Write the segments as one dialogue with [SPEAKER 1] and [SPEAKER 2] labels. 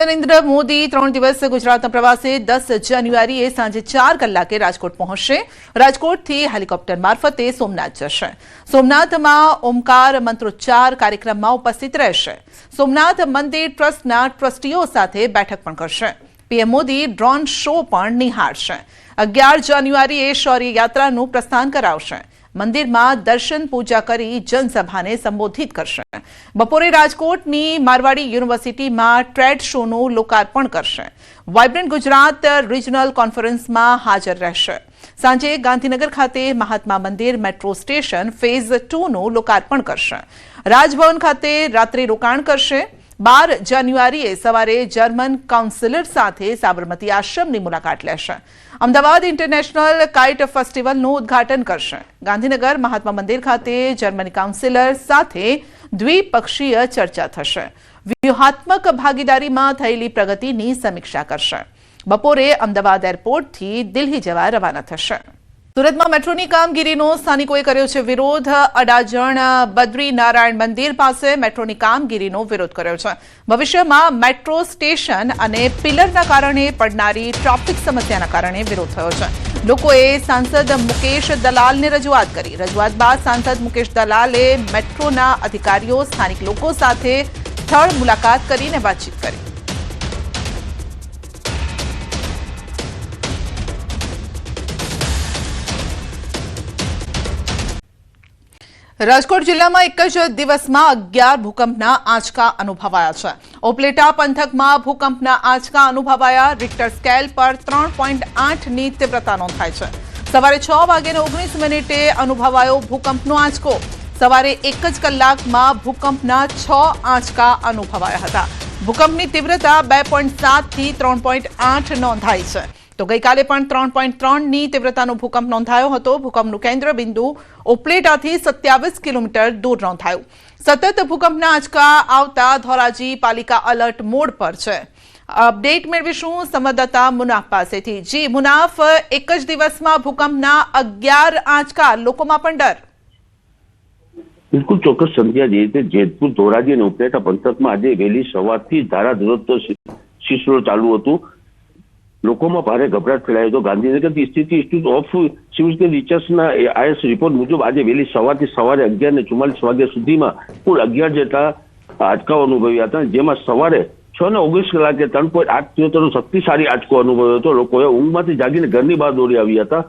[SPEAKER 1] નરેન્દ્ર મોદી 3 દિવસ ગુજરાતના પ્રવાસે 10 જાન્યુઆરીએ સાંજે 4 કલાકે રાજકોટ પહોંચશે। રાજકોટથી હેલિકોપ્ટર મારફતે સોમનાથ જશે। સોમનાથમાં ઓમકાર મંત્રોચ્ચાર કાર્યક્રમમાં ઉપસ્થિત રહેશે। સોમનાથ મંદિર ટ્રસ્ટના ટ્રસ્ટીઓ સાથે બેઠક પણ કરશે। પીએમ મોદી ડ્રોન શો પણ નિહાળશે। 11 જાન્યુઆરીએ શૌર્ય યાત્રાનું પ્રસ્થાન કરાવશે। મંદિરમાં દર્શન પૂજા કરી જનસભાને સંબોધિત કરશે। બપોરે રાજકોટની મારવાડી યુનિવર્સિટીમાં ટ્રેડ શોનું લોકાર્પણ કરશે। વાઇબ્રન્ટ ગુજરાત રિજનલ કોન્ફરન્સમાં હાજર રહેશે। સાંજે ગાંધીનગર ખાતે Mahatma Mandir metro station phase 2નું લોકાર્પણ કરશે। રાજભવન ખાતે રાત્રિ રોકાણ કરશે। 12 જાન્યુઆરીએ સવારે જર્મન કાઉન્સિલર સાથે સાબરમતી આશ્રમની મુલાકાત લેશે। અમદાવાદ ઇન્ટરનેશનલ કાઇટ ફેસ્ટિવલનું ઉદ્ઘાટન કરશે। ગાંધીનગર મહાત્મા મંદિર ખાતે જર્મની કાઉન્સિલર સાથે દ્વિપક્ષીય ચર્ચા થશે। વ્યૂહાત્મક ભાગીદારીમાં થયેલી પ્રગતિની સમીક્ષા કરશે। બપોરે અમદાવાદ એરપોર્ટથી દિલ્હી જવા રવાના થશે। સુરતમાં મેટ્રોની કામગીરીનો સ્થાનિકોએ કર્યો છે વિરોધ। અડાજણ બદ્રીનારાયણ મંદિર પાસે મેટ્રોની કામગીરીનો વિરોધ કર્યો છે। ભવિષ્યમાં મેટ્રો સ્ટેશન અને પિલરના કારણે પડનારી ટ્રાફિક સમસ્યાના કારણે વિરોધ થયો છે। લોકોએ સાંસદ મુકેશ દલાલને રજૂઆત કરી। રજૂઆત બાદ સાંસદ મુકેશ દલાલે મેટ્રોના અધિકારીઓ સ્થાનિક લોકો સાથે સ્થળ મુલાકાત કરીને વાતચીત કરી। રાજકોટ જિલ્લામાં એક જ દિવસમાં 11 ભૂકંપના આંચકા અનુભવાયા છે। ઉપલેટા પંથકમાં ભૂકંપના આંચકા અનુભવાયા। રિક્ટર સ્કેલ પર 3.8ની તીવ્રતા નોંધાઈ છે। સવારે 6:19 અનુભવાયો ભૂકંપનો આંચકો। સવારે 1 જ કલાકમાં ભૂકંપના 6 આંચકા અનુભવાયા હતા। ભૂકંપની તીવ્રતા 2.7 થી 3.8 નોંધાઈ છે। તો ગઈકાલે પણ 3.3ની તીવ્રતાનો ભૂકંપ નોંધાયો હતો। ભૂકંપનું કેન્દ્ર બિંદુ ઉપલેટાથી 27 કિલોમીટર દૂર નોંધાયું। સતત ભૂકંપના આંચકા આવતા ધોરાજી પાલિકા અલર્ટ મોડ પર છે। અપડેટ મેળવીશું સંવાદદાતા મુનાફ પાસેથી। જી મુનાફ, એક જ દિવસમાં ભૂકંપના 11 આંચકા, લોકોમાં પણ ડર।
[SPEAKER 2] બિલકુલ ચોક્કસ સંધ્યા, જે રીતે જેતપુર, ધોરાજી અને ઉપલેટા પંથકમાં આજે વહેલી સવારથી ધારાધોરણ શિશરો ચાલુ હતું। લોકોમાં ભારે ગભરાટ ફેલાયો હતો। ગાંધીનગરથી સ્થિત ઇન્સ્ટિટ્યૂટ ઓફ સિવિલ રિસર્ચના આઈએસ રિપોર્ટ મુજબ આજે વહેલી સવારથી સવારે 11:44 વાગ્યા સુધીમાં કુલ 11 જેટલા આંચકાઓ અનુભવ્યા હતા, જેમાં સવારે 6:19 કલાકે 3.8નો શક્તિશાળી આંચકો અનુભવ્યો હતો। લોકોએ ઊંઘમાંથી જાગીને ઘરની બહાર દોડી આવ્યા હતા।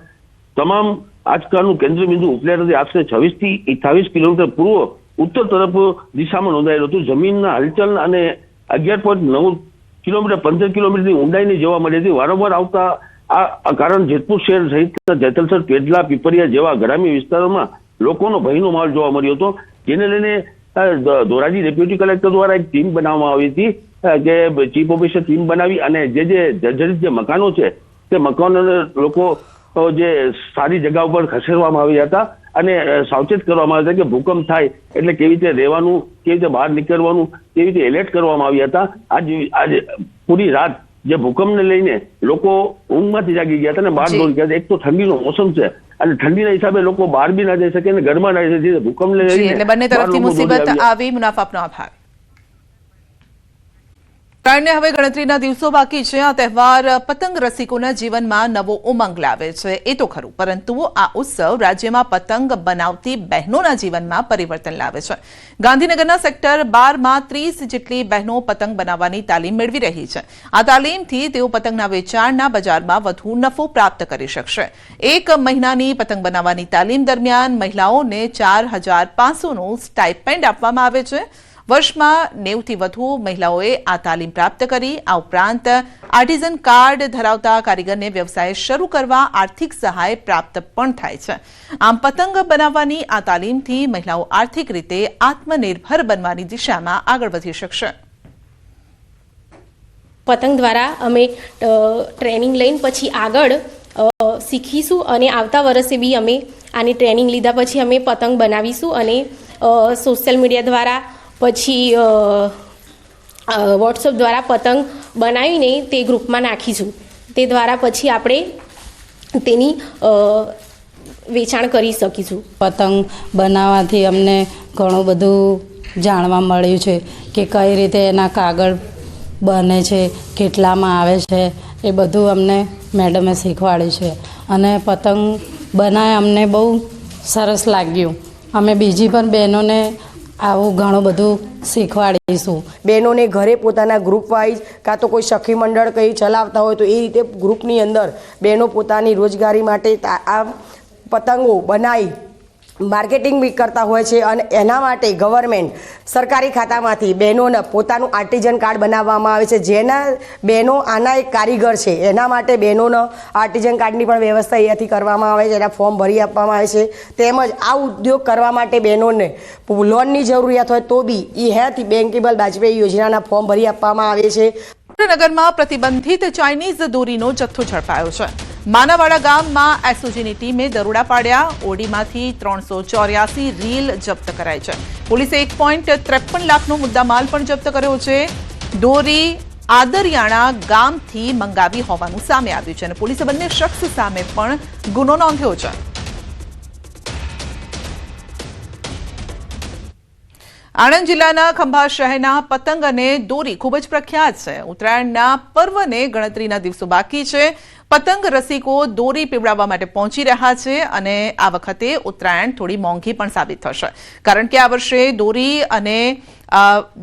[SPEAKER 2] તમામ આંચકાનું કેન્દ્રબિંદુ ઉપલેટાથી આશરે 26 થી 28 કિલોમીટર પૂર્વ ઉત્તર તરફ દિશામાં નોંધાયેલું હતું। જમીનના હલચલ અને 11.9 કિલોમીટર 15 કિલોમીટરની ઊંડાઈની જોવા મળી હતી। વારંવાર આવતા આ કારણ જેતપુર શહેર સહિત જેતલસર, પેડલા, પીપરિયા જેવા ગ્રામ્ય વિસ્તારોમાં લોકોનો ભયનો માહોલ જોવા મળ્યો હતો, જેને લઈને ધોરાજી ડેપ્યુટી કલેક્ટર દ્વારા એક ટીમ બનાવવામાં આવી હતી કે ચીફ ઓફિસર ટીમ બનાવી અને જે જર્જરિત જે મકાનો છે તે મકાનોને લોકો જે સારી જગ્યા ઉપર ખસેડવામાં આવ્યા હતા અને સાવચેત કરવામાં આવ્યા હતા કે ભૂકંપ થાય એટલે કેવી રીતે રહેવાનું, કેવી રીતે બહાર નીકળવાનું, કેવી રીતે એલર્ટ કરવામાં આવ્યા હતા। આજે પૂરી રાત જે ભૂકંપને લઈને લોકો ઊંઘમાંથી જાગી ગયા હતા અને બહાર દોડી ગયા હતા। એક તો ઠંડીનો મોસમ છે અને ઠંડીના હિસાબે લોકો બહાર બી ના જઈ શકે અને ઘરમાં ના જઈ શકે। ભૂકંપને લઈને
[SPEAKER 1] એટલે બંને તરફથી મુસીબત આવી। મુનાફ, આપનો આભાર। કારણે હવે ગણતરીના દિવસો બાકી છે। આ તહેવાર પતંગ રસિકોના જીવનમાં નવો ઉમંગ લાવે છે, એ તો ખરું, પરંતુ આ ઉત્સવ રાજ્યમાં પતંગ બનાવતી બહેનોના જીવનમાં પરિવર્તન લાવે છે। ગાંધીનગરના સેક્ટર 12માં 30 જેટલી બહેનો પતંગ બનાવવાની તાલીમ મેળવી રહી છે। આ તાલીમથી તેઓ પતંગના વેચાણના બજારમાં વધુ નફો પ્રાપ્ત કરી શકશે। 1 મહિનાની પતંગ બનાવવાની તાલીમ દરમિયાન મહિલાઓને 4,500નું સ્ટાઇપેન્ડ આપવામાં આવે છે। વર્ષમાં 90થી વધુ મહિલાઓએ આ તાલીમ પ્રાપ્ત કરી। આ ઉપરાંત આર્ટિઝન કાર્ડ ધરાવતા કારીગરને વ્યવસાય શરૂ કરવા આર્થિક સહાય પ્રાપ્ત પણ થાય છે। આમ પતંગ બનાવવાની આ તાલીમથી મહિલાઓ આર્થિક રીતે આત્મનિર્ભર બનવાની દિશામાં આગળ વધી શકશે।
[SPEAKER 3] પતંગ દ્વારા અમે ટ્રેનિંગ લઈને પછી આગળ શીખીશું અને આવતા વર્ષે બી અમે આની ટ્રેનિંગ લીધા પછી અમે પતંગ બનાવીશું અને સોશિયલ મીડિયા દ્વારા પછી વોટ્સઅપ દ્વારા પતંગ બનાવીને તે ગ્રુપમાં નાખીશું। તે દ્વારા પછી આપણે તેની વેચાણ કરી શકીશું।
[SPEAKER 4] પતંગ બનાવવાથી અમને ઘણું બધું જાણવા મળ્યું છે કે કઈ રીતે એના કાગળ બને છે, કેટલામાં આવે છે, એ બધું અમને મેડમે શીખવાડ્યું છે. અને પતંગ બનાવે અમને બહુ સરસ લાગ્યું. અમે બીજી પણ બહેનોને આવું ઘણું બધું શીખવાડીશું.
[SPEAKER 5] બહેનોને ઘરે પોતાના ગ્રુપ વાઇઝ કાં તો કોઈ સખી મંડળ કંઈ ચલાવતા હોય તો એ રીતે ગ્રુપની અંદર બહેનો પોતાની રોજગારી માટે આ પતંગો બનાવી માર્કેટિંગ બી કરતા હોય છે. અને એના માટે ગવર્મેન્ટ સરકારી ખાતામાંથી બહેનોને પોતાનું આર્ટિઝન કાર્ડ બનાવવામાં આવે છે. જેના બહેનો આના એક કારીગર છે એના માટે બહેનોને આર્ટિઝન કાર્ડની પણ વ્યવસ્થા અહીંયાથી કરવામાં આવે છે. એના ફોર્મ ભરી આપવામાં આવે છે. તેમજ આ ઉદ્યોગ કરવા માટે બહેનોને લોનની જરૂરિયાત હોય તો બી એ હેલ્થ બેન્કેબલ વાજપેયી યોજનાના ફોર્મ ભરી આપવામાં આવે છે.
[SPEAKER 1] સુરેન્દ્રનગરમાં પ્રતિબંધિત ચાઇનીઝ દોરીનો જથ્થો ઝડપાયો છે. માનાવાડા ગામમાં એસઓજીની ટીમે દરોડા પાડ્યા. ઓડીમાંથી 384 રીલ જપ્ત કરાઈ છે. પોલીસે 1.53 લાખનો મુદ્દામાલ પણ જપ્ત કર્યો છે. દોરી આદરિયાણા ગામથી મંગાવી હોવાનું સામે આવ્યું છે અને પોલીસે બંને શખ્સ સામે પણ ગુનો નોંધ્યો છે. આણંદ જિલ્લાના ખંભાત શહેરના પતંગ અને દોરી ખૂબ જ પ્રખ્યાત છે. ઉત્તરાયણના પર્વને ગણતરીના દિવસો બાકી છે. પતંગ રસિકો દોરી પીવડાવવા માટે પહોંચી રહ્યા છે અને આ વખતે ઉત્તરાયણ થોડી મોંઘી પણ સાબિત થશે, કારણ કે આ વર્ષે દોરી અને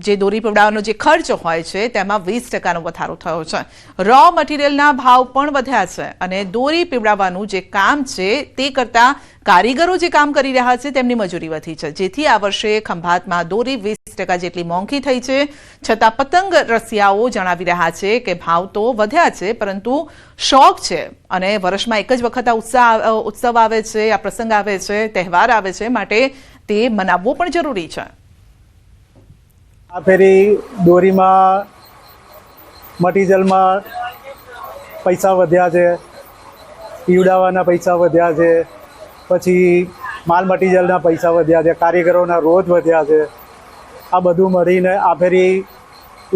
[SPEAKER 1] જે દોરી પીવડાવવાનો જે ખર્ચ હોય છે તેમાં 20%નો વધારો થયો છે. રો મટીરિયલના ભાવ પણ વધ્યા છે અને દોરી પીવડાવવાનું જે કામ છે તે કરતાં કારીગરો જે કામ કરી રહ્યા છે તેમની મજૂરી વધી છે, જેથી આ વર્ષે ખંભાતમાં દોરી 20% જેટલી મોંઘી થઈ છે. છતાં પતંગ રસિયાઓ જણાવી રહ્યા છે કે ભાવ તો વધ્યા છે, પરંતુ શોખ છે અને વર્ષમાં એક જ વખત આ ઉત્સવ આવે છે, આ પ્રસંગ આવે છે, તહેવાર આવે છે, માટે તે મનાવવો પણ જરૂરી છે.
[SPEAKER 6] આ ફેરી દોરીમાં મટીરિયલમાં પૈસા વધ્યા છે, પીવડાવવાના પૈસા વધ્યા છે, પછી માલ મટીરિયલના પૈસા વધ્યા છે, કારીગરોના રોજ વધ્યા છે. આ બધું મળીને આ ફેરી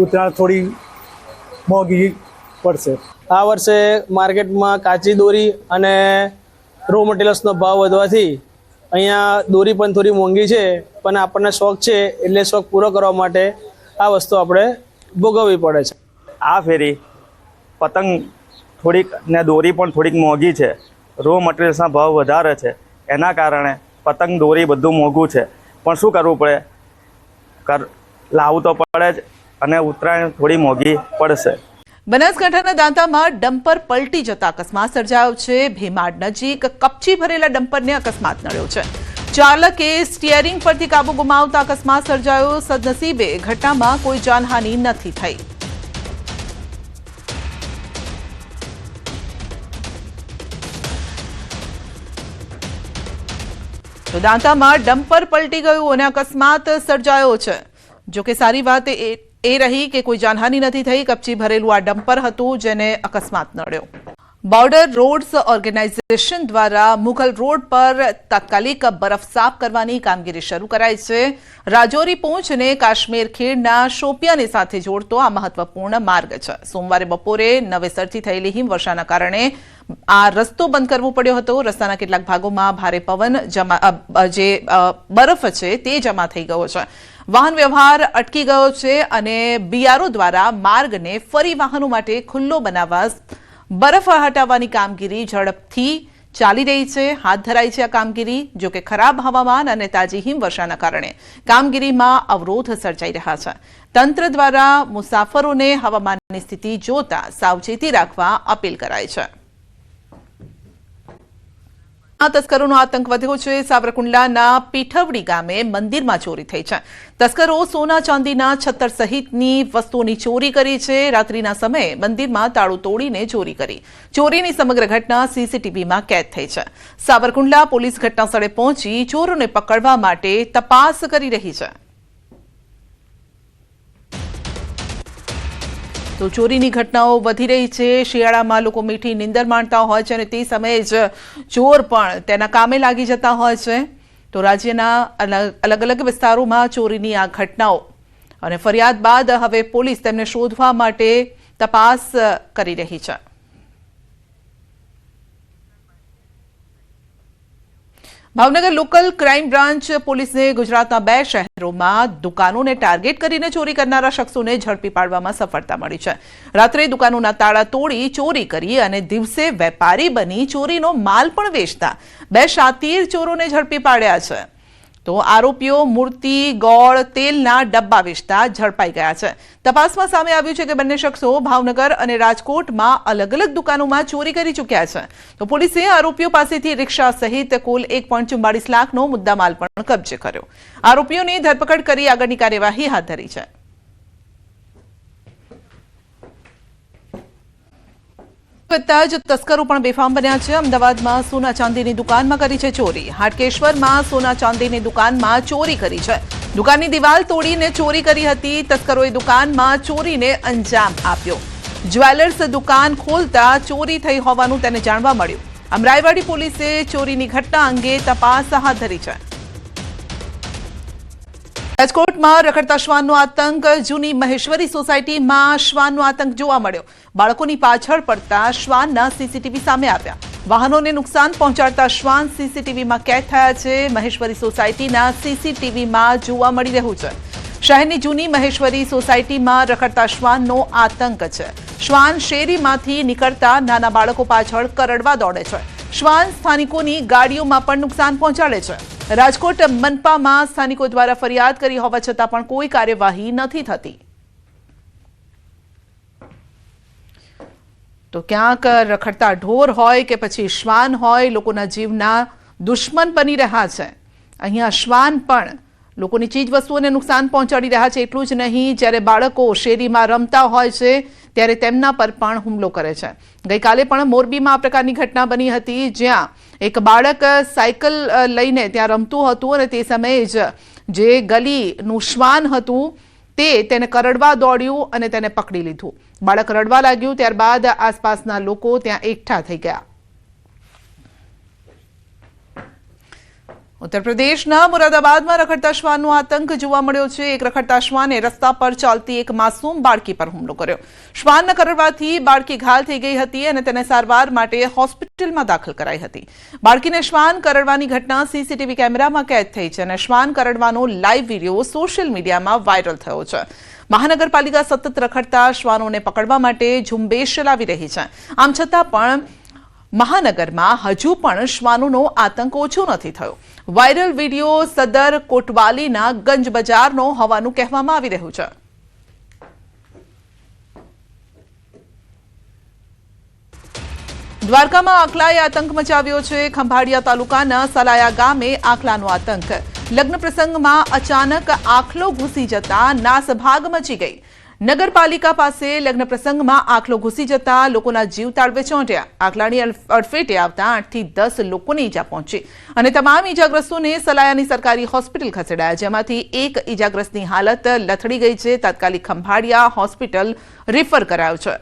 [SPEAKER 6] ઉત્તરાયણ થોડી મોંઘી પડશે.
[SPEAKER 7] આ વર્ષે માર્કેટમાં કાચી દોરી અને રો મટીરિયલ્સનો ભાવ વધવાથી અહીંયા દોરી પણ થોડી મોંઘી છે, પણ આપણને શોખ છે એટલે શોખ પૂરો કરવા માટે આ વસ્તુ આપણે ભોગવવી પડે છે.
[SPEAKER 8] આ ફેરી પતંગ થોડીક ને દોરી પણ થોડીક મોંઘી છે. રો મટીરિયલ્સના ભાવ વધારે છે, એના કારણે પતંગ દોરી બધું મોંઘું છે. પણ શું કરવું પડે? લાવવું તો પડે જ અને ઉત્તરાયણ થોડી મોંઘી પડશે.
[SPEAKER 1] બનાસકાંઠાના દાંતામાં ડમ્પર પલટી જતા અકસ્માત સર્જાયો છે. ભીમાડ નજીક કપચી ભરેલા ડમ્પરને અકસ્માત નડ્યો છે. ચાલકે સ્ટીયરિંગ પરથી કાબુ ગુમાવતા અકસ્માત સર્જાયો. સદનસીબે ઘટનામાં કોઈ જાનહાનિ નથી થઈ. તો દાંતામાં ડમ્પર પલટી ગયું અને અકસ્માત સર્જાયો છે. જોકે સારી વાત એ રહી કે કોઈ જાનહાનિ નથી થઈ. કપચી ભરેલું આ ડમ્પર હતું જેને અકસ્માત નડ્યો. બોર્ડર રોડ્સ ઓર્ગેનાઇઝેશન દ્વારા મુઘલ રોડ પર તાત્કાલિક બરફ સાફ કરવાની કામગીરી શરૂ કરાઈ છે. રાજૌરી પૂંછ અને કાશ્મીર ખીણના શોપિયાની સાથે જોડતો આ મહત્વપૂર્ણ માર્ગ છે. સોમવારે બપોરે નવેસરથી થયેલી હિમવર્ષાના કારણે આ રસ્તો બંધ કરવો પડ્યો હતો. રસ્તાના કેટલાક ભાગોમાં ભારે પવન જે બરફ છે તે જમા થઈ ગયો છે. વાહન વ્યવહાર અટકી ગયો છે અને બીઆરઓ દ્વારા માર્ગને ફરી વાહનો માટે ખુલ્લો બનાવવા બરફ હટાવવાની કામગીરી ઝડપથી ચાલી રહી છે, હાથ ધરાઈ છે. આ કામગીરી જોકે ખરાબ હવામાન અને તાજી હિમવર્ષાના કારણે કામગીરીમાં અવરોધ સર્જાઈ રહ્યા છે. તંત્ર દ્વારા મુસાફરોને હવામાનની સ્થિતિ જોતા સાવચેતી રાખવા અપીલ કરાઈ છે. તસ્કરોનો આતંક વધ્યો છે. સાવરકુંડલાના પીઠવડી ગામે મંદિરમાં ચોરી થઈ છે. તસ્કરો સોના ચાંદીના છત્તર સહિતની વસ્તુઓની ચોરી કરી છે. રાત્રિના સમયે મંદિરમાં તાળું તોડીને ચોરી કરી. ચોરીની સમગ્ર ઘટના સીસીટીવીમાં કેદ થઈ છે. સાવરકુંડલા પોલીસ ઘટના સ્થળે પહોંચી ચોરોને પકડવા માટે તપાસ કરી રહી છે. તો ચોરીની ઘટનાઓ વધી રહી છે. શિયાળામાં લોકો મીઠી નીંદર માણતા હોય છે અને તે સમયે જ ચોર પણ તેના કામે લાગી જતા હોય છે. તો રાજ્યના અલગ અલગ વિસ્તારોમાં ચોરીની આ ઘટનાઓ અને ફરિયાદ બાદ હવે પોલીસ તેમને શોધવા માટે તપાસ કરી રહી છે. ભાવનગર લોકલ ક્રાઇમ બ્રાન્ચ પોલીસને ગુજરાતના 2 શહેરોમાં દુકાનોને ટાર્ગેટ કરીને ચોરી કરનારા શખ્સોને ઝડપી પાડવામાં સફળતા મળી છે. રાત્રે દુકાનોના તાળા તોડી ચોરી કરી અને દિવસે વેપારી બની ચોરીનો માલ પણ વેચતા 2 શાતીર ચોરોને ઝડપી પાડ્યા છે. તો આરોપીઓ મૂર્તિ, ગોળ, તેલના ડબ્બા વેચતા ઝડપાઈ ગયા છે. તપાસમાં સામે આવ્યું છે કે બંને શખ્સો ભાવનગર અને રાજકોટમાં અલગ અલગ દુકાનોમાં ચોરી કરી ચૂક્યા છે. તો પોલીસે આરોપીઓ પાસેથી રિક્ષા સહિત કુલ 1.44 લાખનો મુદ્દામાલ પણ કબજે કર્યો. આરોપીઓની ધરપકડ કરી આગળની કાર્યવાહી હાથ ધરી છે. તસ્કરો પણ બેફામ બન્યા છે. અમદાવાદમાં સોના ચાંદીની દુકાનમાં કરી છે ચોરી. હાટકેશ્વરમાં સોના ચાંદીની દુકાનમાં ચોરી કરી છે. દુકાનની દિવાલ તોડીને ચોરી કરી હતી. તસ્કરોએ દુકાનમાં ચોરીને અંજામ આપ્યો. જ્વેલર્સ દુકાન ખોલતા ચોરી થઈ હોવાનું તેને જાણવા મળ્યું. અમરાઈવાડી પોલીસે ચોરીની ઘટના અંગે તપાસ હાથ ધરી છે. રાજકોટમાં રખડતા શ્વાનનો આતંક. જૂની મહેશ્વરી સોસાયટીમાં શ્વાનનો આતંક જોવા મળ્યો. બાળકોની પાછળ પડતા શ્વાનના સીસીટીવી સામે આવ્યા. વાહનોને નુકસાન પહોંચાડતા શ્વાન સીસીટીવીમાં કેદ થયા છે. મહેશ્વરી સોસાયટીના સીસીટીવીમાં જોવા મળી રહ્યું છે. શહેરની જૂની મહેશ્વરી સોસાયટીમાં રખડતા શ્વાનનો આતંક છે. શ્વાન શેરીમાંથી નીકળતા નાના બાળકો પાછળ કરડવા દોડે છે. શ્વાન સ્થાનિકોની ગાડીઓમાં પણ નુકસાન પહોંચાડે છે. રાજકોટ મનપામાં સ્થાનિકો દ્વારા ફરિયાદ કરી હોવા છતાં પણ કોઈ કાર્યવાહી નથી થતી. તો ક્યાંક રખડતા ઢોર હોય કે પછી શ્વાન હોય, લોકોના જીવના દુશ્મન બની રહ્યા છે. અહીંયા શ્વાન પણ લોકોની ચીજ વસ્તુઓને નુકસાન પહોંચાડી રહ્યા છે. એટલું જ નહીં, જ્યારે બાળકો શેરીમાં રમતા હોય છે ત્યારે તેમના પર પણ હુમલો કરે છે. ગઈકાલે પણ મોરબીમાં આ પ્રકારની ઘટના બની હતી, જ્યાં એક બાળક સાયકલ લઈને ત્યાં રમતું હતું અને તે સમયે જ જે ગલીનું શ્વાન હતું તેને કરડવા દોડ્યું અને તેને પકડી લીધું. બાળક રડવા લાગ્યું, ત્યારબાદ આસપાસના લોકો ત્યાં એકઠા થઈ ગયા. ઉત્તર પ્રદેશના મુરાદાબાદમાં રખડતા શ્વાનનો આતંક જોવા મળ્યો છે. એક રખડતા શ્વાને રસ્તા પર ચાલતી એક માસૂમ બાળકી પર હુમલો કર્યો. શ્વાનના કરડવાથી બાળકી ઘાયલ થઈ ગઈ હતી અને તેને સારવાર માટે હોસ્પિટલમાં દાખલ કરાઈ હતી. બાળકીને શ્વાન કરડવાની ઘટના સીસીટીવી કેમેરામાં કેદ થઈ છે અને શ્વાન કરડવાનો લાઈવ વિડીયો સોશિયલ મીડિયામાં વાયરલ થયો છે. મહાનગરપાલિકા સતત રખડતા શ્વાનોને પકડવા માટે ઝુંબેશ ચલાવી રહી છે. આમ છતાં પણ મહાનગરમાં હજુ પણ શ્વાનોનો આતંક ઓછો નથી થયો. વાયરલ વિડીયો સદર કોટવાલીના ગંજ બજારનો હોવાનું કહેવામાં આવી રહ્યું છે. દ્વારકામાં આખલાએ આતંક મચાવ્યો છે. ખંભાળિયા તાલુકાના સલાયા ગામે આખલાનો આતંક. લગ્ન પ્રસંગમાં અચાનક આખલો ઘૂસી જતા નાસભાગ મચી ગઈ. નગરપાલિકા પાસે લગ્ન પ્રસંગમાં આખલો ઘૂસી જતા લોકોના જીવ તાળવે ચોંટ્યા. આખલાની અડફેટે આવતા 8 થી 10 લોકોને ઈજા પહોંચી અને તમામ ઈજાગ્રસ્તોને સલાયાની સરકારી હોસ્પિટલ ખસેડાયા, જેમાંથી એક ઈજાગ્રસ્તની હાલત લથડી ગઈ છે. તાત્કાલિક ખંભાળિયા હોસ્પિટલ રિફર કરાયો છે.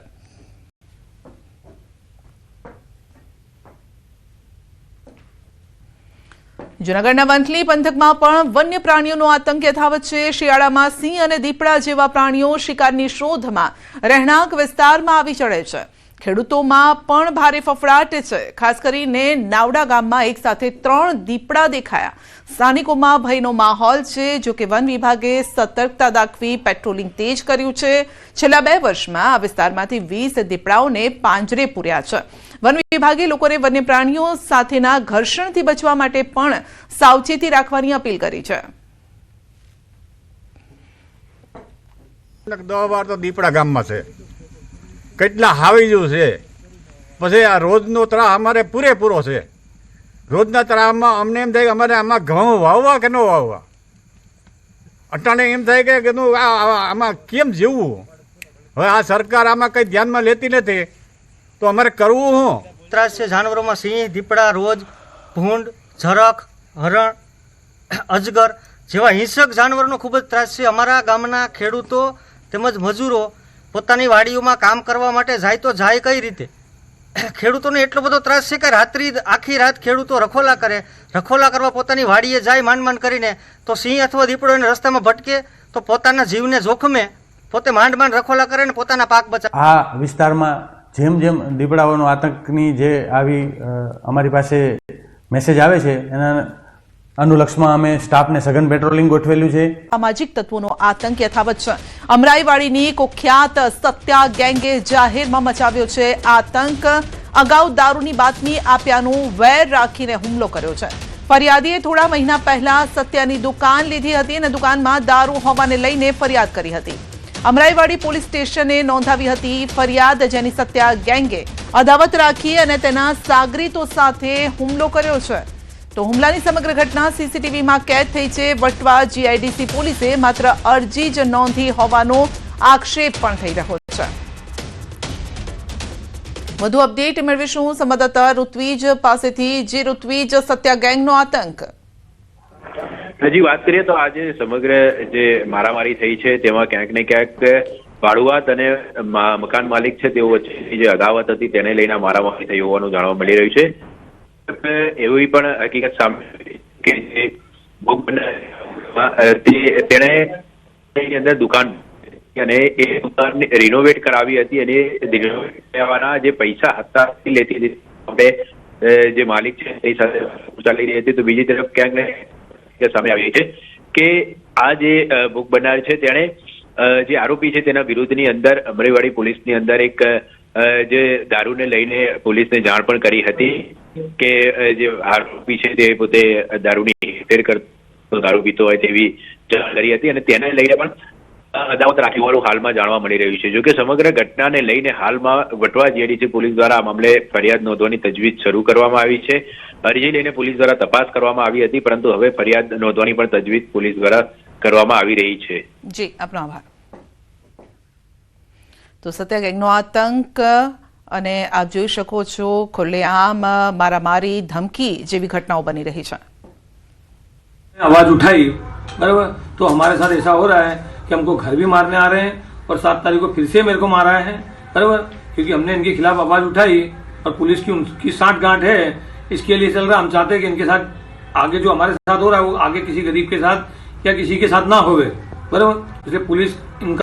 [SPEAKER 1] જૂનાગઢના વંથલી પંથકમાં પણ વન્ય પ્રાણીઓનો આતંક યથાવત છે. શિયાળામાં સિંહ અને દીપડા જેવા પ્રાણીઓ શિકારની શોધમાં રહેણાંક વિસ્તારમાં આવી ચડે છે. ખેડૂતોમાં પણ ભારે ફફડાટ છે. ખાસ કરીને નાવડા ગામમાં એક સાથે 3 દીપડા દેખાયા. સ્થાનિકોમાં ભયનો માહોલ છે. જોકે વન વિભાગે સતર્કતા દાખવી પેટ્રોલિંગ તેજ કર્યું છે. છેલ્લા 2 વર્ષમાં આ વિસ્તારમાંથી 20 દીપડાઓને પાંજરે પૂર્યા છે. વન વિભાગે લોકોને વન્ય પ્રાણીઓ સાથેના ઘર્ષણથી બચવા માટે પણ સાવચેતી રાખવાની અપીલ કરી છે.
[SPEAKER 9] 10-12 તો દીપડા ગામમાં છે, કેટલા હાવીજુ છે. પછી આ રોજનો ત્રાહ અમારે પૂરેપૂરો છે. રોજના ત્રાહમાં અમને એમ થાય કે અમારે આમાં ઘઉં વાવવા કે ન વાવવા. અટાણે એમ થાય કે આમાં કેમ જીવવું. હવે આ સરકાર આમાં કંઈ ધ્યાનમાં લેતી નથી તો અમારે કરવું શું?
[SPEAKER 10] ત્રાસ છે જાનવરોમાં. સિંહ, દીપડા, રોજ, ભૂંડ, ઝરખ, હરણ, અજગર જેવા હિંસક જાનવરોનો ખૂબ જ ત્રાસ છે. અમારા ગામના ખેડૂતો તેમજ મજૂરો પોતાની વાડીઓમાં કામ કરવા માટે જાય તો જાય કઈ રીતે? ખેડૂતોને એટલો બધો ત્રાસ છે કે આખી રાત ખેડૂતો રખોલા કરે. રખોલા કરવા પોતાની વાડીએ જાય માંડ કરીને, તો સિંહ અથવા દીપડો એને રસ્તામાં ભટકે તો પોતાના જીવને જોખમે પોતે માંડ રખોલા કરે ને પોતાના પાક બચાવે.
[SPEAKER 11] આ વિસ્તારમાં જેમ દીપડાઓનો આતંકની જે આવી અમારી પાસે મેસેજ આવે છે એના અનુલક્ષમાં અમે સ્ટાફને સઘન પેટ્રોલિંગ ગોઠવેલું છે.
[SPEAKER 1] સામાજિક તત્વોનો આતંક યથાવત છે. અમરાઈવાડીની કુખ્યાત સત્યા ગેંગે જાહેરમાં મચાવ્યો છે આતંક. અગાઉ દારૂની બાતમી આપ્યાનું વેર રાખીને હુમલો કર્યો છે. ફરિયાદીએ થોડા મહિના પહેલા સત્યાની દુકાન લીધી હતી અને દુકાનમાં દારૂ હોવાને લઈને ફરિયાદ કરી હતી. અમરાઈવાડી પોલીસ સ્ટેશને નોંધાવી હતી ફરિયાદ, જેની સત્યા ગેંગે અદાવત રાખી અને તેના સાગરીતો સાથે હુમલો કર્યો છે. તો હુમલાની સમગ્ર ઘટના સીસીટીવીમાં કેદ થઈ છે. વટવા જીઆઈડીસી પોલીસે માત્ર અરજી જ નોંધી હોવાનો આક્ષેપ પણ થઈ રહ્યો છે. વધુ અપડેટ મેળવીશું સંવાદદાતા ઋત્વિજ પાસેથી. જે ઋત્વિજ, સત્યા ગેંગનો આતંક.
[SPEAKER 12] હજી વાત કરીએ તો આજે સમગ્ર જે મારામારી થઈ છે તેમાં ક્યાંક ને ક્યાંક ભાડુઆત અને મકાન માલિક છે તેઓ વચ્ચેની જે અદાવત હતી તેને લઈને મારામારી થઈ હોવાનું જાણવા મળી રહ્યું છે. એવી પણ હકીકત સામે કે જે ભોગ તેણે અંદર દુકાન અને એ દુકાન રિનોવેટ કરાવી હતી અને રિનોવેટ કરવાના જે પૈસા હતા લેતી હતી આપણે જે માલિક છે તે સાથે ચાલી રહી હતી. તો બીજી તરફ ક્યાંક ને સામે આવી છે કે આ જે ભોગ બનનાર છે તેણે જે આરોપી છે તેના વિરુદ્ધની અંદર અમરાઈવાડી પોલીસની અંદર એક જે દારૂને લઈને પોલીસને જાણ પણ કરી હતી કે જે આરોપી છે તે પોતે દારૂની હેરફેર કરતો, દારૂ પીતો હોય તેવી જાણ કરી હતી અને તેને લઈને પણ અદાવત રાખી હોવાનું હાલમાં જાણવા મળી રહ્યું છે. જોકે સમગ્ર ઘટનાને લઈને હાલમાં વટવા જીઆઈડીસી પોલીસ દ્વારા આ મામલે ફરિયાદ નોંધવાની તજવીજ શરૂ કરવામાં આવી છે. અરજી લઈને પોલીસ દ્વારા તપાસ કરવામાં આવી હતી, પરંતુ હવે ફરિયાદ નોંધવાની પણ તજવીજ પોલીસ દ્વારા કરવામાં આવી રહી છે.
[SPEAKER 1] જી, આપનો આભાર. તો સત્યા ગેંગનો આતંક અને આપ જોઈ શકો છો ખુલ્લેઆમ મારામારી, ધમકી જેવી ઘટનાઓ બની રહી છે.
[SPEAKER 13] आवाज उठाई बराबर, तो हमारे साथ ऐसा हो रहा है कि हमको घर भी मारने आ रहे हैं और 7 तारीख को फिर से मेरे को मारा है बराबर, क्योंकि हमने इनके खिलाफ आवाज उठाई और पुलिस की उनकी साठगांठ है. इसके लिए चल रहा, हम चाहते हैं कि इनके साथ आगे जो हमारे साथ हो रहा है वो आगे किसी गरीब के साथ या किसी के साथ ना होवे बराबर. इसलिए पुलिस इनका